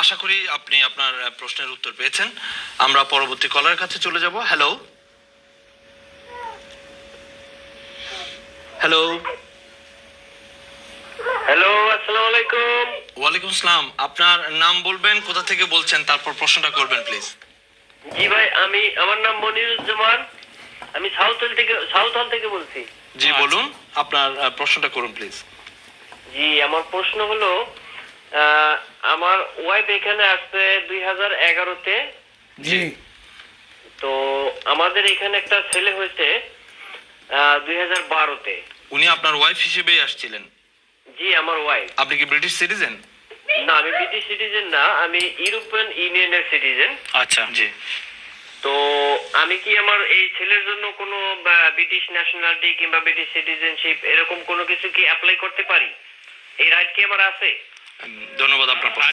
আশা করি আপনি আপনার প্রশ্নের উত্তর পেয়েছেন। আমরা পরবর্তী কলার কাছে চলে যাব। হ্যালো হ্যালো হ্যালো, আসসালামু আলাইকুম। ওয়ালাইকুম আসসালাম। আপনার নাম বলবেন, কোথা থেকে বলছেন, তারপর প্রশ্নটা করবেন প্লিজ। জি ভাই, আমার নাম মনিরুজ্জামান। আমি সাউথ হল থেকে বলছি। জি বলুন, আপনার প্রশ্নটা করুন প্লিজ। জি, আমার প্রশ্ন হলো, আমার ওয়াইফ এখানে আসছে 2011-তে। জি। তো আমাদের এখানে একটা ছেলে হয়েছে 2012-তে। উনি আপনার ওয়াইফ হিসেবেই আসছিলেন? জি, আমার ওয়াইফ। আপনি কি ব্রিটিশ সিটিজেন? না, আমি ব্রিটিশ সিটিজেন না, আমি ইউরোপিয়ান ইউনিয়নের সিটিজেন। আচ্ছা, জি। তো আমি কি আমার এই ছেলের জন্য কোনো ব্রিটিশ ন্যাশনালিটি কিংবা ব্রিটিশ সিটিজেনশিপ এরকম কোনো কিছু কি অ্যাপ্লাই করতে পারি? এই রাইট কি আমার আছে? ধন্যবাদ আপনার